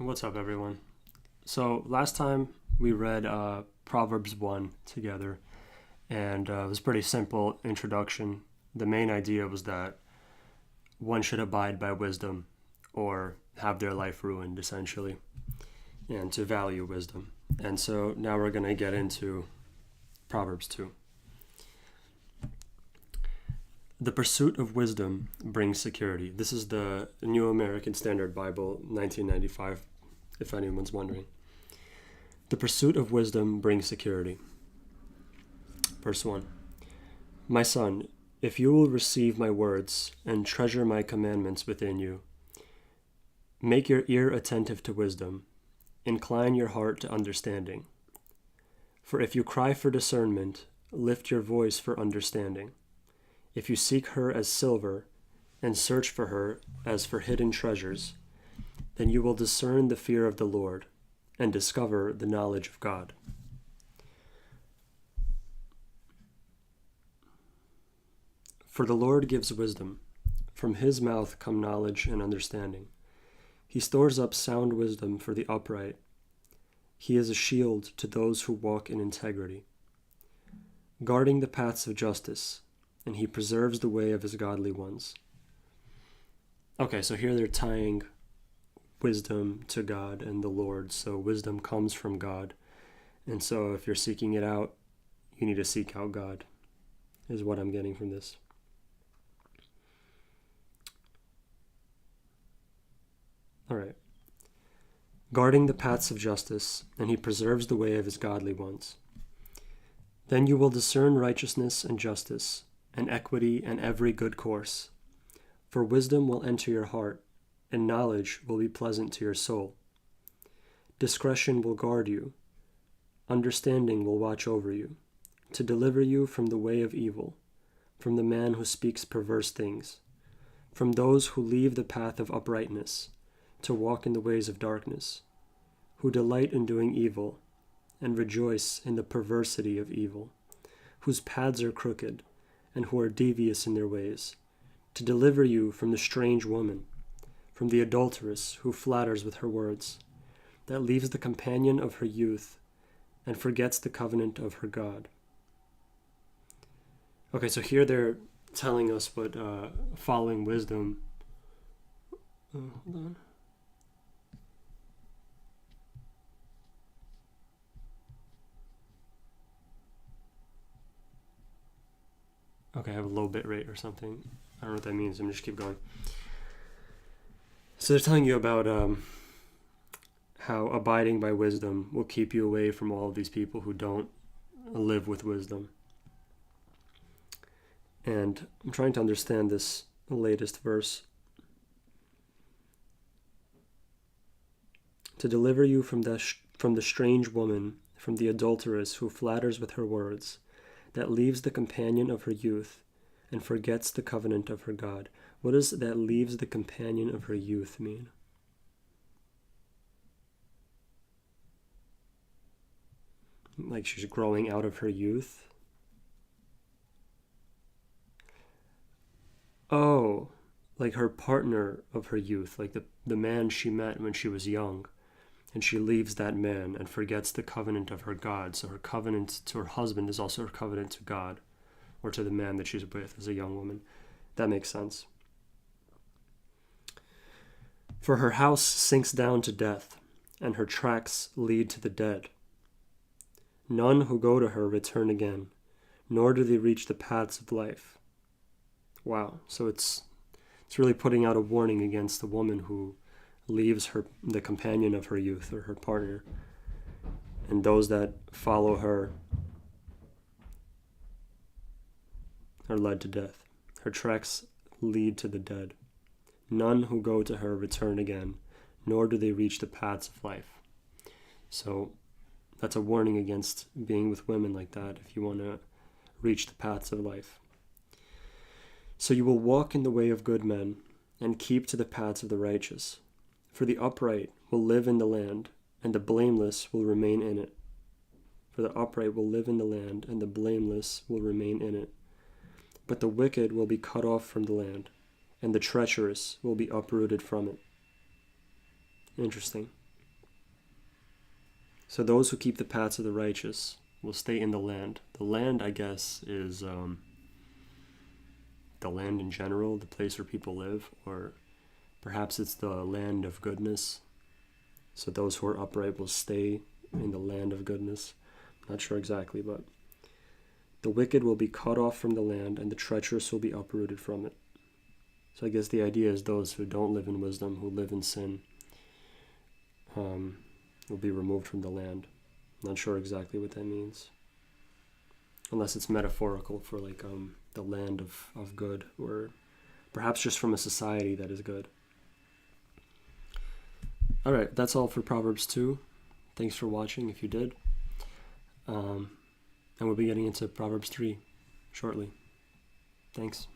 What's up, everyone? So, last time we read Proverbs 1 together, and it was a pretty simple introduction. The main idea was that one should abide by wisdom or have their life ruined, essentially, and to value wisdom. And so now we're going to get into Proverbs 2. The pursuit of wisdom brings security. This is the New American Standard Bible, 1995, if anyone's wondering. The pursuit of wisdom brings security. Verse 1. My son, if you will receive my words and treasure my commandments within you, make your ear attentive to wisdom, incline your heart to understanding. For if you cry for discernment, lift your voice for understanding. If you seek her as silver and search for her as for hidden treasures, then you will discern the fear of the Lord and discover the knowledge of God. For the Lord gives wisdom. From his mouth come knowledge and understanding. He stores up sound wisdom for the upright. He is a shield to those who walk in integrity, guarding the paths of justice, and he preserves the way of his godly ones. Okay, so here they're tying wisdom to God and the Lord. So wisdom comes from God. And so if you're seeking it out, you need to seek out God, is what I'm getting from this. All right. Guarding the paths of justice, and he preserves the way of his godly ones. Then you will discern righteousness and justice, and equity and every good course. For wisdom will enter your heart, and knowledge will be pleasant to your soul. Discretion will guard you. Understanding will watch over you, to deliver you from the way of evil, from the man who speaks perverse things, from those who leave the path of uprightness, to walk in the ways of darkness, who delight in doing evil, and rejoice in the perversity of evil, whose paths are crooked, and who are devious in their ways, to deliver you from the strange woman, from the adulteress who flatters with her words, that leaves the companion of her youth, and forgets the covenant of her God. Okay, so here they're telling us what following wisdom. Hold on. Okay, I have a low bit rate or something. I don't know what that means. I'm just keep going. So they're telling you about how abiding by wisdom will keep you away from all of these people who don't live with wisdom. And I'm trying to understand this latest verse. To deliver you from the strange woman, from the adulteress who flatters with her words, that leaves the companion of her youth and forgets the covenant of her God. What does that leaves the companion of her youth mean? Like she's growing out of her youth? Oh, like her partner of her youth, like the man she met when she was young. And she leaves that man and forgets the covenant of her God. So her covenant to her husband is also her covenant to God, or to the man that she's with as a young woman. That makes sense. For her house sinks down to death, and her tracks lead to the dead. None who go to her return again, nor do they reach the paths of life. Wow, so it's really putting out a warning against the woman who leaves the companion of her youth, or her partner, and those that follow her are led to death. Her tracks lead to the dead. None who go to her return again, nor do they reach the paths of life. So that's a warning against being with women like that if you want to reach the paths of life. So you will walk in the way of good men and keep to the paths of the righteous. For the upright will live in the land, and the blameless will remain in it. For the upright will live in the land, and the blameless will remain in it. But the wicked will be cut off from the land, and the treacherous will be uprooted from it. Interesting. So those who keep the paths of the righteous will stay in the land. The land, I guess, is the land in general, the place where people live, or perhaps it's the land of goodness. So those who are upright will stay in the land of goodness. Not sure exactly, but the wicked will be cut off from the land, and the treacherous will be uprooted from it. So I guess the idea is those who don't live in wisdom, who live in sin, will be removed from the land. Not sure exactly what that means. Unless it's metaphorical for like the land of good, or perhaps just from a society that is good. All right, that's all for Proverbs 2. Thanks for watching if you did. And we'll be getting into Proverbs 3 shortly. Thanks.